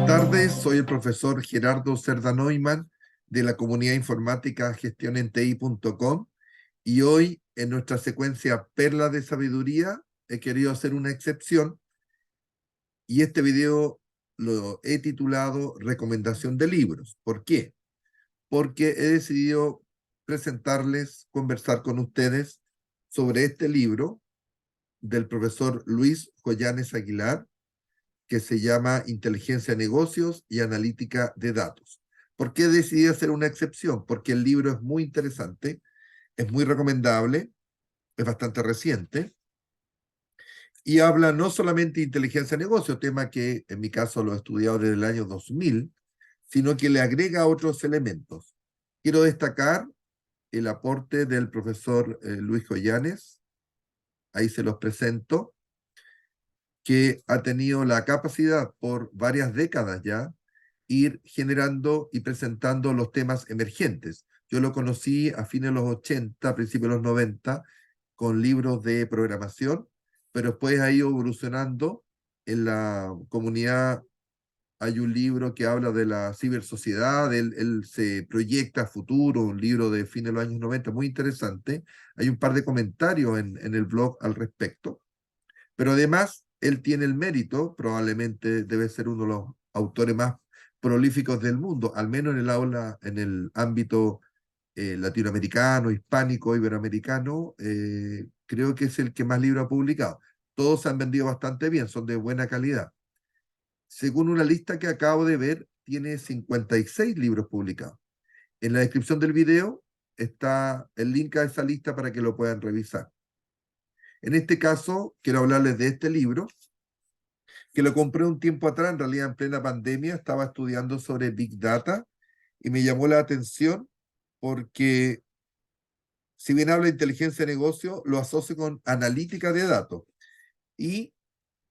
Buenas tardes, soy el profesor Gerardo Cerda Neumann de la comunidad informática gestionenti.com y hoy en nuestra secuencia Perlas de Sabiduría he querido hacer una excepción y este video lo he titulado Recomendación de libros. ¿Por qué? Porque he decidido presentarles, conversar con ustedes sobre este libro del profesor Luis Joyanes Aguilar, que se llama Inteligencia de Negocios y Analítica de Datos. ¿Por qué decidí hacer una excepción? Porque el libro es muy interesante, es muy recomendable, es bastante reciente y habla no solamente de inteligencia de negocios, tema que en mi caso lo he estudiado desde el año 2000, sino que le agrega otros elementos. Quiero destacar el aporte del profesor Luis Joyanes, ahí se los presento, que ha tenido la capacidad por varias décadas ya ir generando y presentando los temas emergentes. Yo lo conocí a fines de los 80, principios de los 90, con libros de programación, pero después ha ido evolucionando. En la comunidad hay un libro que habla de la cibersociedad, él se proyecta a futuro, un libro de fines de los años 90, muy interesante. Hay un par de comentarios en el blog al respecto. Pero además, él tiene el mérito, probablemente debe ser uno de los autores más prolíficos del mundo, al menos en el aula, en el ámbito latinoamericano, hispánico, iberoamericano, creo que es el que más libros ha publicado. Todos se han vendido bastante bien, son de buena calidad. Según una lista que acabo de ver, tiene 56 libros publicados. En la descripción del video está el link a esa lista para que lo puedan revisar. En este caso, quiero hablarles de este libro, que lo compré un tiempo atrás, en realidad en plena pandemia, estaba estudiando sobre Big Data y me llamó la atención porque si bien habla de inteligencia de negocio, lo asocio con analítica de datos. Y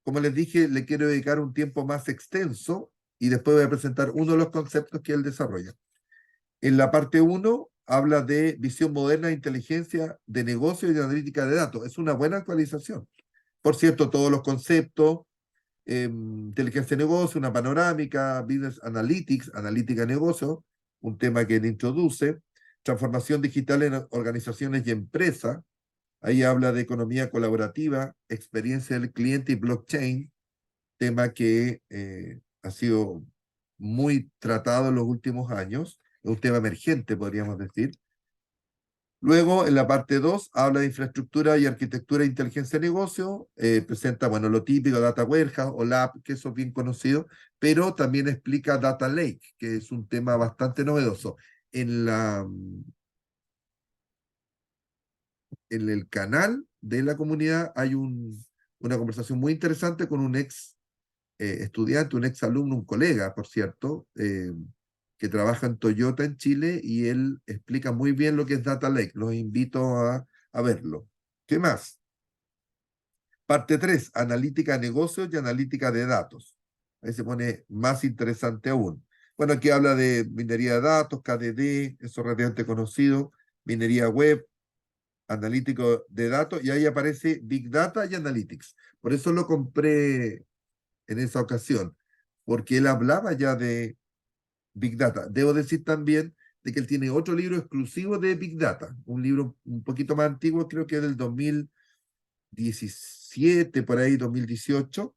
como les dije, le quiero dedicar un tiempo más extenso y después voy a presentar uno de los conceptos que él desarrolla. En la parte uno habla de visión moderna de inteligencia de negocio y de analítica de datos. Es una buena actualización. Por cierto, todos los conceptos, inteligencia de negocio, una panorámica, business analytics, analítica de negocio, un tema que él introduce, transformación digital en organizaciones y empresas, ahí habla de economía colaborativa, experiencia del cliente y blockchain, tema que ha sido muy tratado en los últimos años, es un tema emergente, podríamos decir. Luego, en la parte 2 habla de infraestructura y arquitectura de inteligencia de negocio, presenta, bueno, lo típico, Data Warehouse o Lab, que eso es bien conocido, pero también explica Data Lake, que es un tema bastante novedoso. En en el canal de la comunidad hay una conversación muy interesante con un ex estudiante, un ex alumno, un colega, por cierto, que trabaja en Toyota en Chile y él explica muy bien lo que es Data Lake. Los invito a verlo. ¿Qué más? Parte 3, analítica de negocios y analítica de datos. Ahí se pone más interesante aún. Bueno, aquí habla de minería de datos, KDD, eso es relativamente conocido, minería web, analítico de datos, y ahí aparece Big Data y Analytics. Por eso lo compré en esa ocasión, porque él hablaba ya de Big Data. Debo decir también de que él tiene otro libro exclusivo de Big Data, un libro un poquito más antiguo, creo que es del 2017, por ahí 2018,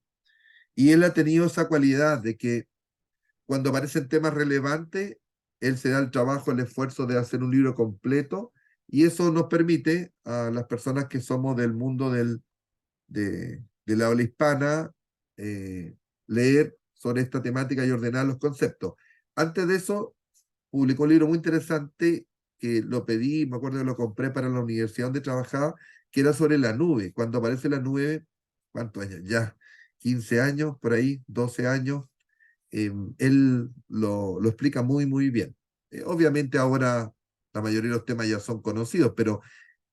y él ha tenido esa cualidad de que cuando aparecen temas relevantes, él se da el trabajo, el esfuerzo de hacer un libro completo, y eso nos permite a las personas que somos del mundo de la habla hispana, leer sobre esta temática y ordenar los conceptos. Antes de eso, publicó un libro muy interesante que lo pedí, me acuerdo que lo compré para la universidad donde trabajaba, que era sobre la nube. Cuando aparece la nube, ¿cuántos años? Ya 15 años, por ahí, 12 años, él lo explica muy, muy bien. Obviamente ahora la mayoría de los temas ya son conocidos, pero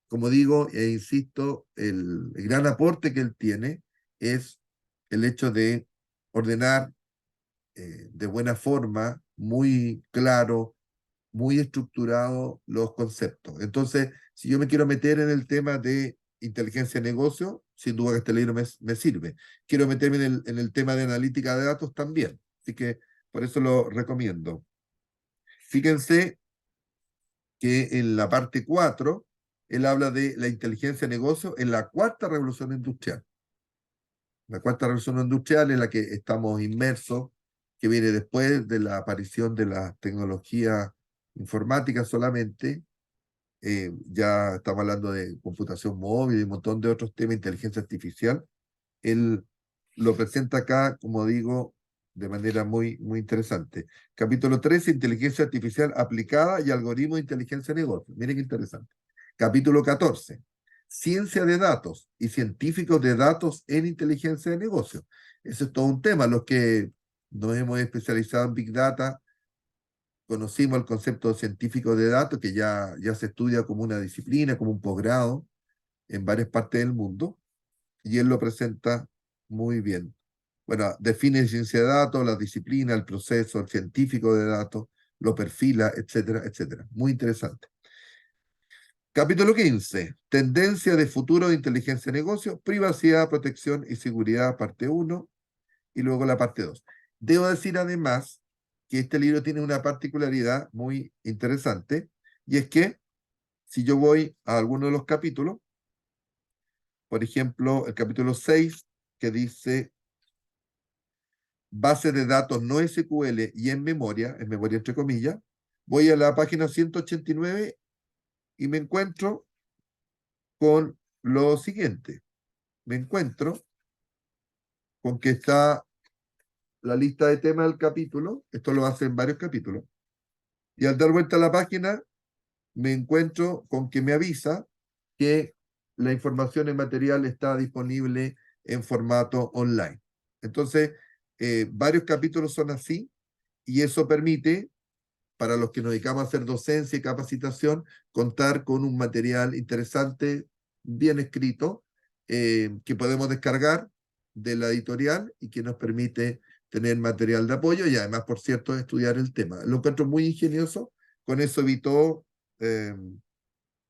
como digo e insisto, el gran aporte que él tiene es el hecho de ordenar de buena forma, muy claro, muy estructurado los conceptos. Entonces, si yo me quiero meter en el tema de inteligencia de negocio, sin duda que este libro me sirve. Quiero meterme en el tema de analítica de datos también. Así que por eso lo recomiendo. Fíjense que en la parte 4, él habla de la inteligencia de negocio en la cuarta revolución industrial. La cuarta revolución industrial en la que estamos inmersos, que viene después de la aparición de la tecnología informática solamente. Ya estamos hablando de computación móvil y un montón de otros temas, inteligencia artificial. Él lo presenta acá, como digo, de manera muy, muy interesante. Capítulo 13, inteligencia artificial aplicada y algoritmo de inteligencia de negocio. Miren qué interesante. Capítulo 14, ciencia de datos y científicos de datos en inteligencia de negocio. Ese es todo un tema. Los que nos hemos especializado en Big Data, conocimos el concepto de científico de datos, que ya se estudia como una disciplina, como un posgrado en varias partes del mundo, y él lo presenta muy bien. Bueno, define ciencia de datos, la disciplina, el proceso, el científico de datos, lo perfila, etcétera, etcétera. Muy interesante. Capítulo 15. Tendencia de futuro de inteligencia de negocio, privacidad, protección y seguridad, parte 1, y luego la parte 2. Debo decir además que este libro tiene una particularidad muy interesante, y es que si yo voy a alguno de los capítulos, por ejemplo, el capítulo 6, que dice base de datos no SQL y en memoria entre comillas, voy a la página 189 y me encuentro con lo siguiente. Me encuentro con que está la lista de temas del capítulo, esto lo hace en varios capítulos, y al dar vuelta a la página me encuentro con que me avisa que la información en material está disponible en formato online. Entonces, varios capítulos son así, y eso permite, para los que nos dedicamos a hacer docencia y capacitación, contar con un material interesante, bien escrito, que podemos descargar de la editorial y que nos permite tener material de apoyo y además, por cierto, estudiar el tema. Lo encuentro muy ingenioso, con eso evitó que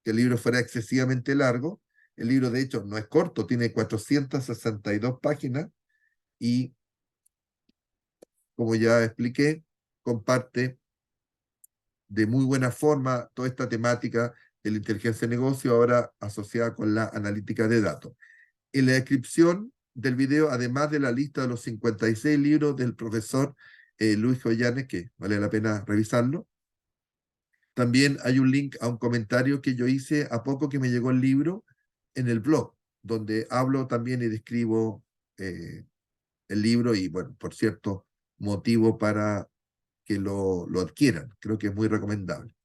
el libro fuera excesivamente largo. El libro, de hecho, no es corto, tiene 462 páginas y, como ya expliqué, comparte de muy buena forma toda esta temática de la inteligencia de negocio, ahora asociada con la analítica de datos. En la descripción del video, además de la lista de los 56 libros del profesor Luis Joyanes, que vale la pena revisarlo, también hay un link a un comentario que yo hice a poco que me llegó el libro en el blog, donde hablo también y describo el libro y, bueno, por cierto, motivo para que lo adquieran. Creo que es muy recomendable.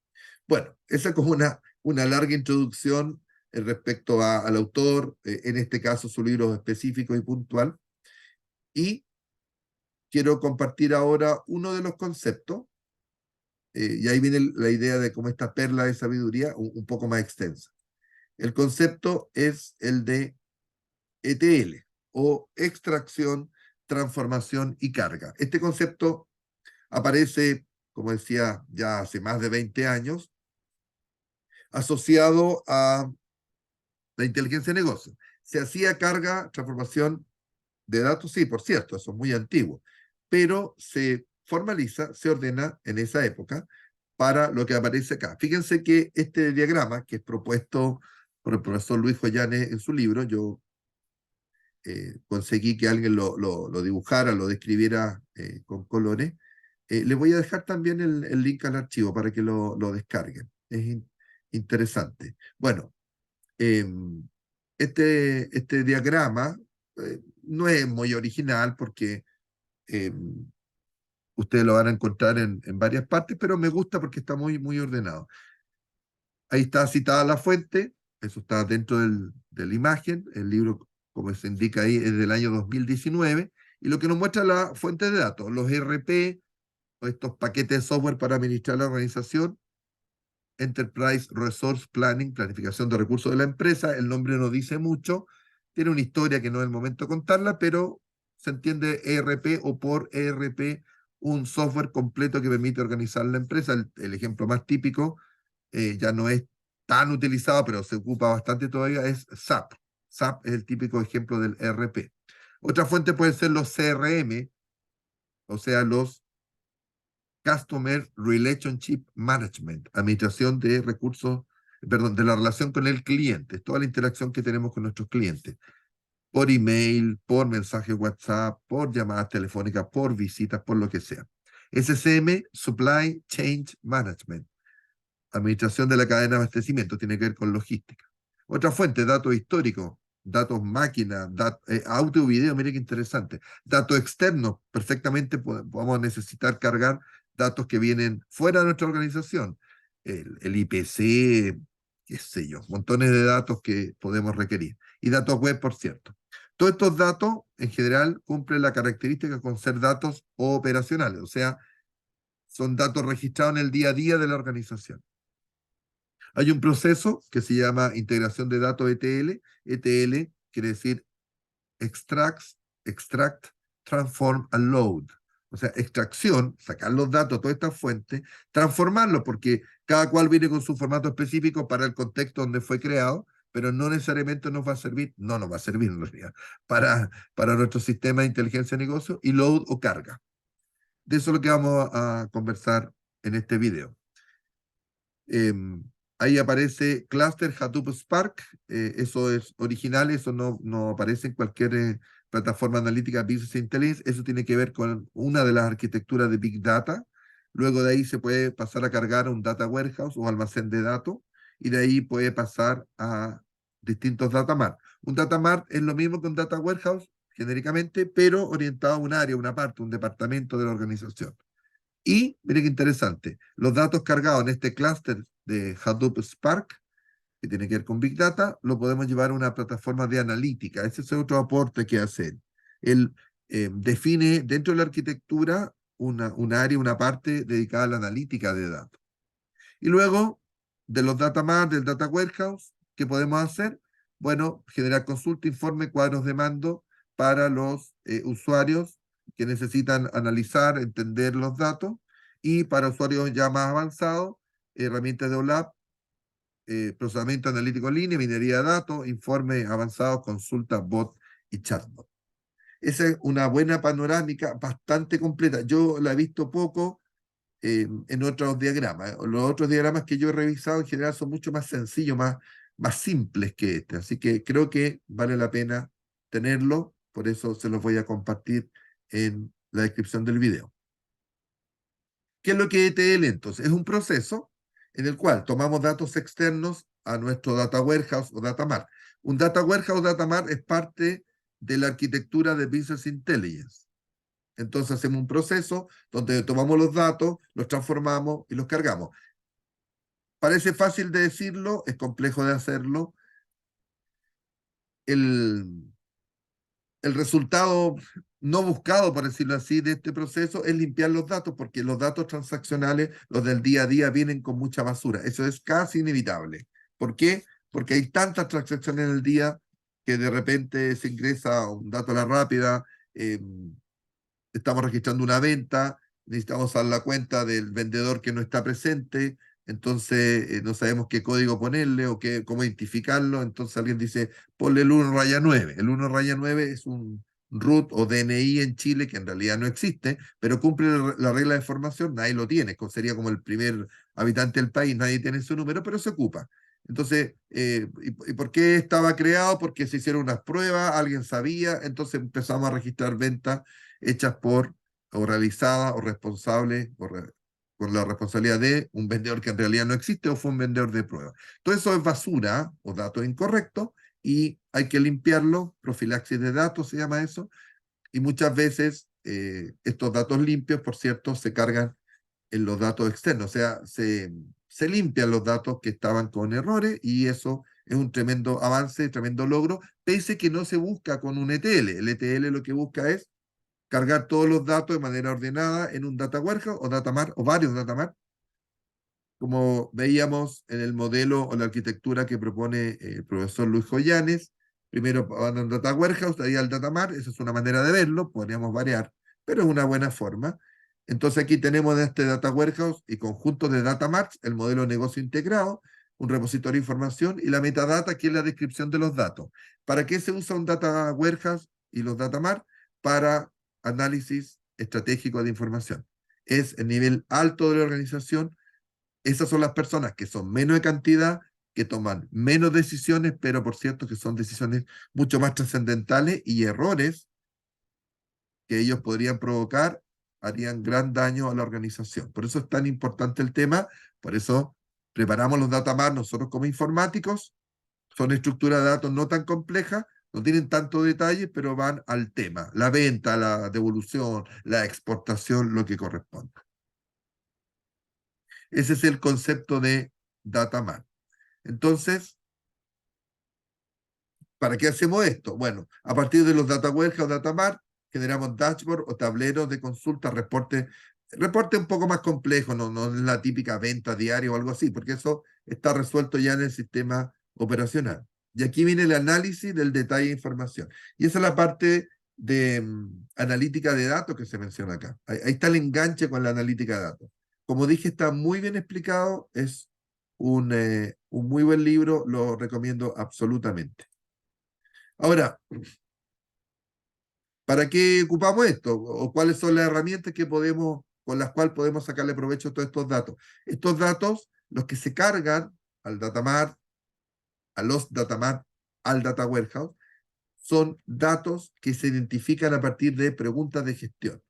Bueno, esa es como una larga introducción respecto al autor, en este caso su libro específico y puntual, y quiero compartir ahora uno de los conceptos, y ahí viene la idea de cómo esta perla de sabiduría un poco más extensa. El concepto es el de ETL, o extracción, transformación y carga. Este concepto aparece, como decía, ya hace más de 20 años, asociado a la inteligencia de negocio. Se hacía carga, transformación de datos, sí, por cierto, eso es muy antiguo, pero se formaliza, se ordena en esa época para lo que aparece acá. Fíjense que este diagrama, que es propuesto por el profesor Luis Joyanes en su libro, yo conseguí que alguien lo dibujara, lo describiera con colores. Le voy a dejar también el link al archivo para que lo descarguen. Es interesante. Bueno, este diagrama no es muy original porque eh, ustedes lo van a encontrar en varias partes, pero me gusta porque está muy, muy ordenado. Ahí está citada la fuente, eso está dentro de la imagen, el libro, como se indica ahí, es del año 2019, y lo que nos muestra la fuente de datos, los ERP, o estos paquetes de software para administrar la organización, Enterprise Resource Planning, planificación de recursos de la empresa. El nombre no dice mucho, tiene una historia que no es el momento de contarla, pero se entiende ERP o por ERP, un software completo que permite organizar la empresa. El ejemplo más típico, ya no es tan utilizado, pero se ocupa bastante todavía, es SAP. SAP es el típico ejemplo del ERP. Otra fuente puede ser los CRM, o sea, los Customer Relationship Management, administración de recursos, perdón, de la relación con el cliente, toda la interacción que tenemos con nuestros clientes, por email, por mensaje WhatsApp, por llamadas telefónicas, por visitas, por lo que sea. SCM, Supply Chain Management, administración de la cadena de abastecimiento, tiene que ver con logística. Otra fuente, datos históricos, datos máquina, audio, video, mire qué interesante. Datos externos, perfectamente podemos necesitar cargar datos que vienen fuera de nuestra organización. El IPC, qué sé yo, montones de datos que podemos requerir. Y datos web, por cierto. Todos estos datos, en general, cumplen la característica con ser datos operacionales, o sea, son datos registrados en el día a día de la organización. Hay un proceso que se llama integración de datos ETL. ETL quiere decir extract, transform and load. O sea, extracción, sacar los datos, todas estas fuentes, transformarlos, porque cada cual viene con su formato específico para el contexto donde fue creado, pero no necesariamente nos va a servir, no nos va a servir en realidad, para nuestro sistema de inteligencia de negocio, y load o carga. De eso es lo que vamos a conversar en este video. Ahí aparece Cluster Hadoop Spark, eso es original, eso no aparece en cualquier plataforma analítica Business Intelligence, eso tiene que ver con una de las arquitecturas de Big Data. Luego de ahí se puede pasar a cargar un Data Warehouse o almacén de datos, y de ahí puede pasar a distintos Data Mart. Un Data Mart es lo mismo que un Data Warehouse, genéricamente, pero orientado a un área, una parte, un departamento de la organización. Y, mire qué interesante, los datos cargados en este clúster de Hadoop Spark, que tiene que ver con Big Data, lo podemos llevar a una plataforma de analítica. Ese es otro aporte que hace él. Él define dentro de la arquitectura un área, una parte dedicada a la analítica de datos. Y luego, de los data mart, del data warehouse, ¿qué podemos hacer? Bueno, generar consulta, informe, cuadros de mando para los usuarios que necesitan analizar, entender los datos, y para usuarios ya más avanzados, herramientas de OLAP, procesamiento analítico en línea, minería de datos, informes avanzados, consulta, bot y chatbot. Esa es una buena panorámica, bastante completa. Yo la he visto poco en otros diagramas. Los otros diagramas que yo he revisado en general son mucho más sencillos, más simples que este. Así que creo que vale la pena tenerlo, por eso se los voy a compartir en la descripción del video. ¿Qué es lo que es ETL entonces? Es un proceso en el cual tomamos datos externos a nuestro data warehouse o data mart. Un data warehouse o data mart es parte de la arquitectura de Business Intelligence. Entonces hacemos un proceso donde tomamos los datos, los transformamos y los cargamos. Parece fácil de decirlo, es complejo de hacerlo. El resultado no buscado, por decirlo así, de este proceso es limpiar los datos, porque los datos transaccionales, los del día a día, vienen con mucha basura. Eso es casi inevitable. ¿Por qué? Porque hay tantas transacciones en el día que de repente se ingresa un dato a la rápida, eh, estamos registrando una venta, necesitamos dar la cuenta del vendedor que no está presente, entonces no sabemos qué código ponerle o cómo identificarlo, entonces alguien dice, ponle el 1 raya 9. El 1 raya 9 es un root o DNI en Chile que en realidad no existe, pero cumple la regla de formación, nadie lo tiene, sería como el primer habitante del país, nadie tiene su número, pero se ocupa. Entonces, ¿y por qué estaba creado? Porque se hicieron unas pruebas, alguien sabía, entonces empezamos a registrar ventas hechas por o realizadas o responsables con la responsabilidad de un vendedor que en realidad no existe o fue un vendedor de prueba. Todo eso es basura o datos incorrectos y hay que limpiarlo, profilaxis de datos se llama eso, y muchas veces estos datos limpios, por cierto, se cargan en los datos externos, o sea, se limpian los datos que estaban con errores y eso es un tremendo avance, tremendo logro, pese que no se busca con un ETL. El ETL lo que busca es cargar todos los datos de manera ordenada en un data warehouse o data mart o varios data mart, como veíamos en el modelo o la arquitectura que propone el profesor Luis Joyanes. Primero van a un data warehouse, de ahí al data mart, esa es una manera de verlo, podríamos variar, pero es una buena forma. Entonces aquí tenemos en este data warehouse y conjunto de data marts el modelo de negocio integrado, un repositorio de información y la metadata, que es la descripción de los datos. ¿Para qué se usa un data warehouse y los data mart? Para análisis estratégico de información. es el nivel alto de la organización. Esas son las personas que son menos de cantidad, que toman menos decisiones, pero por cierto que son decisiones mucho más trascendentales y errores que ellos podrían provocar harían gran daño a la organización. Por eso es tan importante el tema, por eso preparamos los datamart nosotros como informáticos. Son estructuras de datos no tan complejas, no tienen tanto detalle, pero van al tema, la venta, la devolución, la exportación, lo que corresponda. Ese es el concepto de datamart. Entonces, ¿para qué hacemos esto? Bueno, a partir de los data warehouse o data mart, generamos dashboard o tableros de consulta, reporte un poco más complejo, no es la típica venta diaria o algo así, porque eso está resuelto ya en el sistema operacional. Y aquí viene el análisis del detalle de información. Y esa es la parte de analítica de datos que se menciona acá. Ahí está el enganche con la analítica de datos. Como dije, está muy bien explicado, es un muy buen libro, lo recomiendo absolutamente. Ahora, ¿para qué ocupamos esto? ¿O cuáles son las herramientas que podemos, con las cuales podemos sacarle provecho a todos estos datos? Estos datos, los que se cargan al datamart, a los datamart, al data warehouse, son datos que se identifican a partir de preguntas de gestión.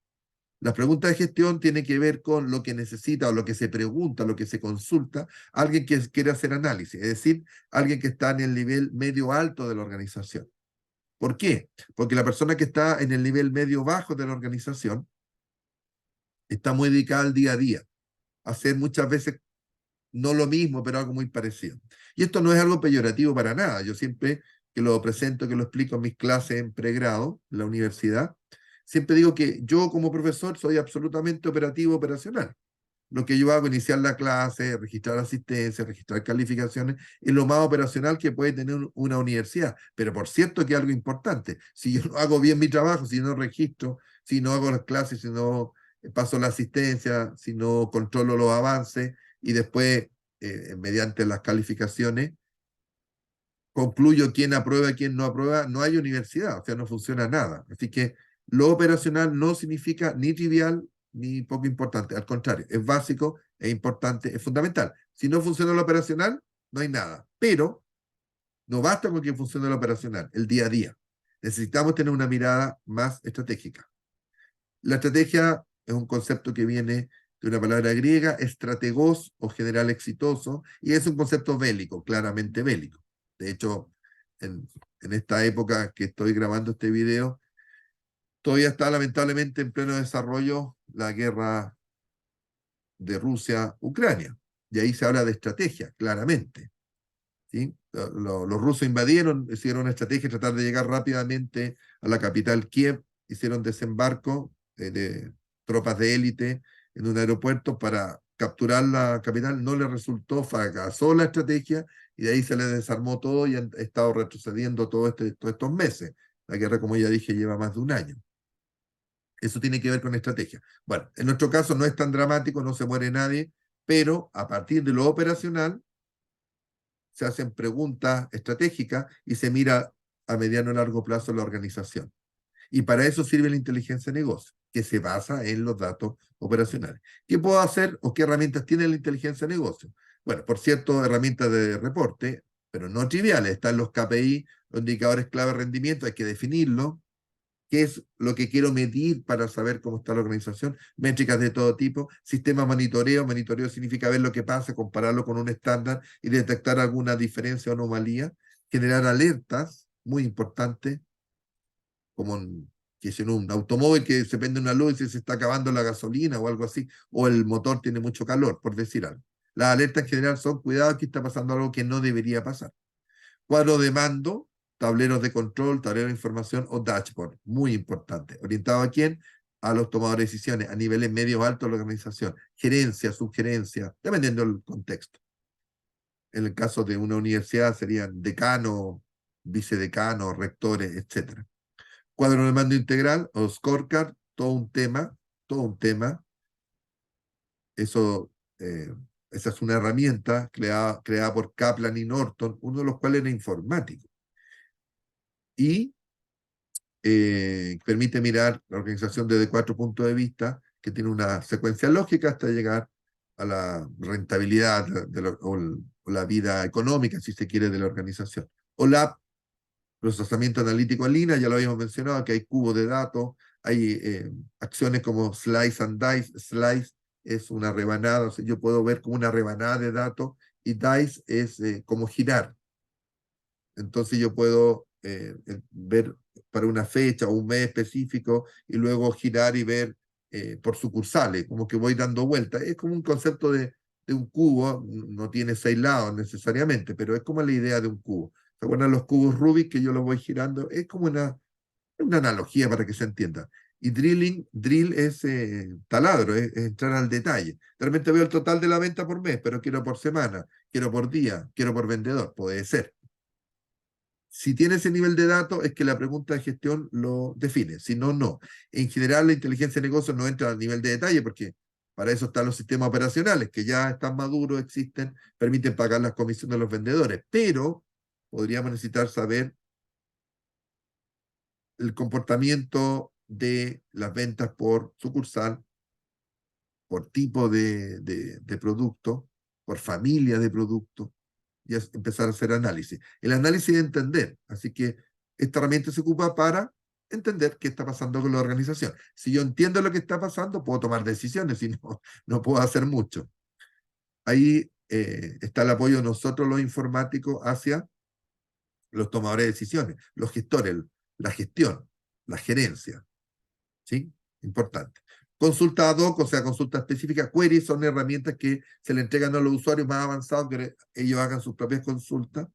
Las preguntas de gestión tienen que ver con lo que necesita o lo que se pregunta, lo que se consulta, alguien que quiere hacer análisis, es decir, alguien que está en el nivel medio alto de la organización. ¿Por qué? Porque la persona que está en el nivel medio bajo de la organización está muy dedicada al día a día, a hacer muchas veces no lo mismo, pero algo muy parecido. Y esto no es algo peyorativo para nada. Yo siempre que lo presento, que lo explico en mis clases en pregrado, en la universidad, siempre digo que yo como profesor soy absolutamente operativo, operacional. Lo que yo hago, iniciar la clase, registrar asistencia, registrar calificaciones, es lo más operacional que puede tener una universidad. Pero por cierto que algo importante, si yo no hago bien mi trabajo, si no registro, si no hago las clases, si no paso la asistencia, si no controlo los avances y después, mediante las calificaciones, concluyo quién aprueba y quién no aprueba, no hay universidad, o sea, no funciona nada. Así que lo operacional no significa ni trivial ni poco importante, al contrario, es básico, es importante, es fundamental. Si no funciona lo operacional, no hay nada. Pero no basta con que funcione lo operacional, el día a día. Necesitamos tener una mirada más estratégica. La estrategia es un concepto que viene de una palabra griega, estrategos o general exitoso, y es un concepto bélico, claramente bélico. De hecho, en, en esta época que estoy grabando este video, todavía está lamentablemente en pleno desarrollo la guerra de Rusia-Ucrania. Y ahí se habla de estrategia, claramente. ¿Sí? Los rusos invadieron, hicieron una estrategia, tratar de llegar rápidamente a la capital Kiev, hicieron desembarco de tropas de élite en un aeropuerto para capturar la capital, no le resultó, fracasó la estrategia y de ahí se les desarmó todo y han estado retrocediendo todos estos meses. La guerra, como ya dije, lleva más de un año. Eso tiene que ver con estrategia. Bueno, en nuestro caso no es tan dramático, no se muere nadie, pero a partir de lo operacional se hacen preguntas estratégicas y se mira a mediano y largo plazo la organización. Y para eso sirve la inteligencia de negocio, que se basa en los datos operacionales. ¿Qué puedo hacer o qué herramientas tiene la inteligencia de negocio? Bueno, por cierto, herramientas de reporte, pero no triviales. Están los KPI, los indicadores clave de rendimiento, hay que definirlo. ¿Qué es lo que quiero medir para saber cómo está la organización? Métricas de todo tipo, sistema monitoreo. Monitoreo significa ver lo que pasa, compararlo con un estándar y detectar alguna diferencia o anomalía. Generar alertas, muy importante, como que si en un automóvil que se prende una luz y se está acabando la gasolina o algo así, o el motor tiene mucho calor, por decir algo. Las alertas en general son, cuidado, aquí está pasando algo que no debería pasar. Cuadro de mando, tableros de control, tableros de información o dashboard, muy importante. ¿Orientado a quién? A los tomadores de decisiones, a niveles medios altos de la organización, gerencia, subgerencia, dependiendo del contexto. En el caso de una universidad serían decanos, vicedecanos, rectores, etc. Cuadro de mando integral o scorecard, todo un tema. Eso, esa es una herramienta creada por Kaplan y Norton, uno de los cuales era informático. Y permite mirar la organización desde 4 puntos de vista, que tiene una secuencia lógica hasta llegar a la rentabilidad o la vida económica, si se quiere, de la organización. OLAP, procesamiento analítico en línea, ya lo habíamos mencionado, que hay cubos de datos, hay acciones como slice and dice. Slice es una rebanada, o sea, yo puedo ver como una rebanada de datos, y dice es como girar. Entonces yo puedo ver para una fecha o un mes específico y luego girar y ver por sucursales, como que voy dando vueltas. Es como un concepto de un cubo, no tiene 6 lados necesariamente, pero es como la idea de un cubo. ¿Se acuerdan los cubos Rubik que yo los voy girando? Es como una analogía para que se entienda. Y drill es taladro, es entrar al detalle. De repente veo el total de la venta por mes, pero quiero por semana, quiero por día, quiero por vendedor, puede ser. Si tiene ese nivel de datos, es que la pregunta de gestión lo define. Si no, no. En general, la inteligencia de negocios no entra al nivel de detalle porque para eso están los sistemas operacionales, que ya están maduros, existen, permiten pagar las comisiones de los vendedores. Pero podríamos necesitar saber el comportamiento de las ventas por sucursal, por tipo de producto, por familia de producto, y empezar a hacer análisis. El análisis de entender, así que esta herramienta se ocupa para entender qué está pasando con la organización. Si yo entiendo lo que está pasando, puedo tomar decisiones, si no, no puedo hacer mucho. Ahí está el apoyo de nosotros los informáticos hacia los tomadores de decisiones, los gestores, la gestión, la gerencia. ¿Sí? Importante. Consulta ad hoc, o sea, consulta específica. Queries son herramientas que se le entregan a los usuarios más avanzados que ellos hagan sus propias consultas.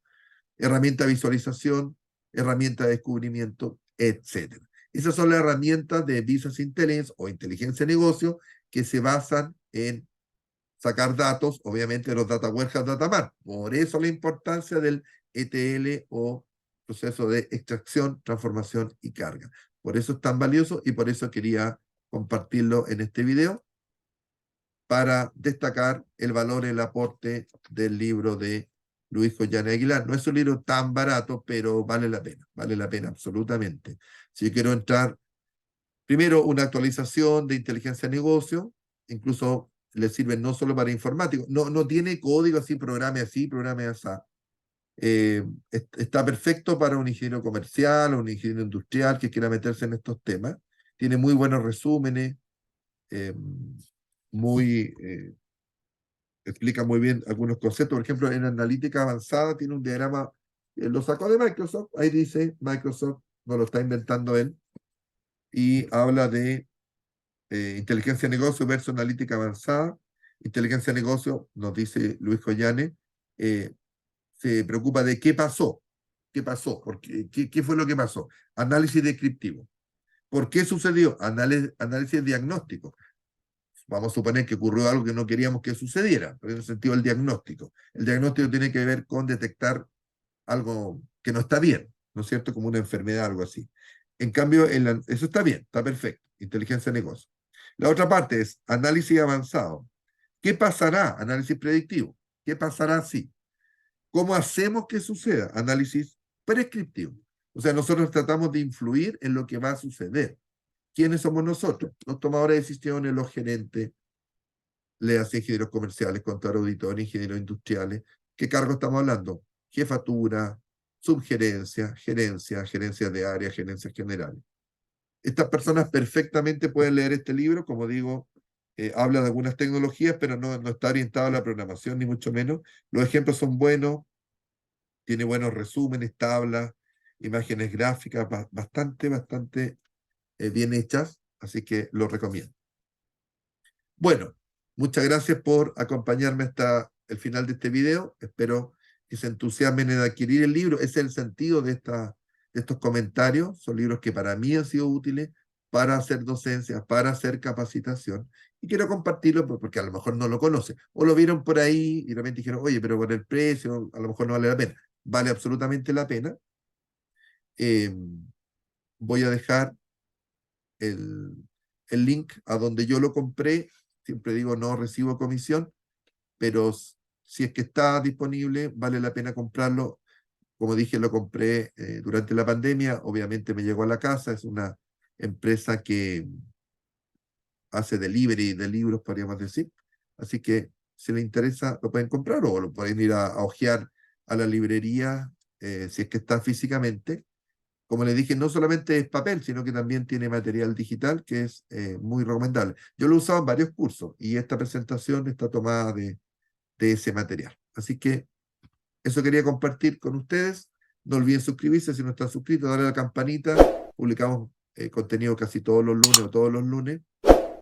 Herramienta de visualización, herramienta de descubrimiento, etcétera. Esas son las herramientas de Business Intelligence o inteligencia de negocio que se basan en sacar datos, obviamente de los data warehouse, data mart. Por eso la importancia del ETL o proceso de extracción, transformación y carga. Por eso es tan valioso y por eso quería compartirlo en este video para destacar el valor y el aporte del libro de Luis Joyane Aguilar. No es un libro tan barato, pero vale la pena absolutamente. Si yo quiero entrar, primero una actualización de inteligencia de negocio, incluso le sirve no solo para informáticos, no tiene código así, programe así. Está perfecto para un ingeniero comercial o un ingeniero industrial que quiera meterse en estos temas. Tiene muy buenos resúmenes, eh, muy, explica muy bien algunos conceptos. Por ejemplo, en analítica avanzada tiene un diagrama, lo sacó de Microsoft, ahí dice Microsoft, no lo está inventando él, y habla de inteligencia de negocio versus analítica avanzada. Inteligencia de negocio, nos dice Luis Joyane, se preocupa de qué pasó, qué fue lo que pasó. Análisis descriptivo. ¿Por qué sucedió? Análisis diagnóstico. Vamos a suponer que ocurrió algo que no queríamos que sucediera, pero en el sentido del diagnóstico. El diagnóstico tiene que ver con detectar algo que no está bien, ¿no es cierto? Como una enfermedad, algo así. En cambio, eso está bien, está perfecto. Inteligencia de negocio. La otra parte es análisis avanzado. ¿Qué pasará? Análisis predictivo. ¿Qué pasará si? ¿Cómo hacemos que suceda? Análisis prescriptivo. O sea, nosotros tratamos de influir en lo que va a suceder. ¿Quiénes somos nosotros? Los tomadores de decisiones, los gerentes, le hace ingenieros comerciales, contadores, auditores, ingenieros industriales. ¿Qué cargo estamos hablando? Jefatura, subgerencia, gerencia de área, gerencias generales. Estas personas perfectamente pueden leer este libro, como digo, habla de algunas tecnologías, pero no está orientado a la programación, ni mucho menos. Los ejemplos son buenos, tiene buenos resúmenes, tablas, imágenes gráficas, bastante bien hechas, así que lo recomiendo. Bueno, muchas gracias por acompañarme hasta el final de este video. Espero que se entusiasmen en adquirir el libro. Ese es el sentido de estos comentarios. Son libros que para mí han sido útiles para hacer docencia, para hacer capacitación. Y quiero compartirlo porque a lo mejor no lo conocen. O lo vieron por ahí y de repente dijeron, oye, pero por el precio a lo mejor no vale la pena. Vale absolutamente la pena. Eh, Voy a dejar el, el link a donde yo lo compré. Siempre digo, no recibo comisión, pero si es que está disponible, vale la pena comprarlo. Como dije, lo compré durante la pandemia, obviamente me llegó a la casa, es una empresa que hace delivery de libros, podríamos decir. Así que si les interesa, lo pueden comprar o lo pueden ir a hojear a la librería si es que está físicamente. Como les dije, no solamente es papel, sino que también tiene material digital que es muy recomendable. Yo lo he usado en varios cursos y esta presentación está tomada de ese material. Así que eso quería compartir con ustedes. No olviden suscribirse si no están suscritos, darle a la campanita. Publicamos contenido casi todos los lunes o todos los lunes.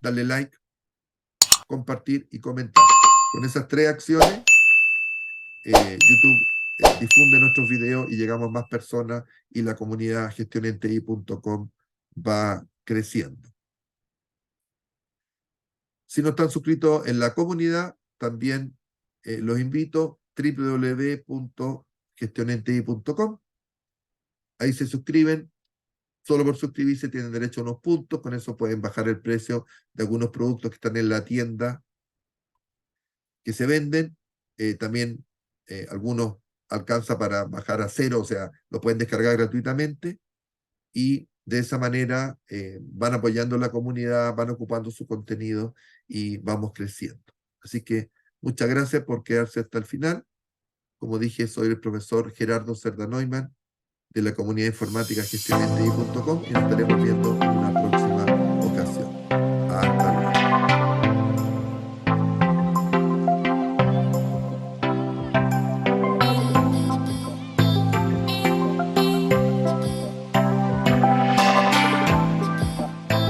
Darle like, compartir y comentar. Con esas tres acciones, YouTube difunde nuestros videos y llegamos a más personas y la comunidad gestionenti.com va creciendo. Si no están suscritos en la comunidad, también los invito www.gestionenti.com. Ahí se suscriben. Solo por suscribirse tienen derecho a unos puntos. Con eso pueden bajar el precio de algunos productos que están en la tienda que se venden. También algunos alcanza para bajar a cero, o sea, lo pueden descargar gratuitamente y de esa manera van apoyando la comunidad, van ocupando su contenido y vamos creciendo. Así que muchas gracias por quedarse hasta el final. Como dije, soy el profesor Gerardo Cerda Neumann de la comunidad informática gestionenti.com y nos estaremos viendo en una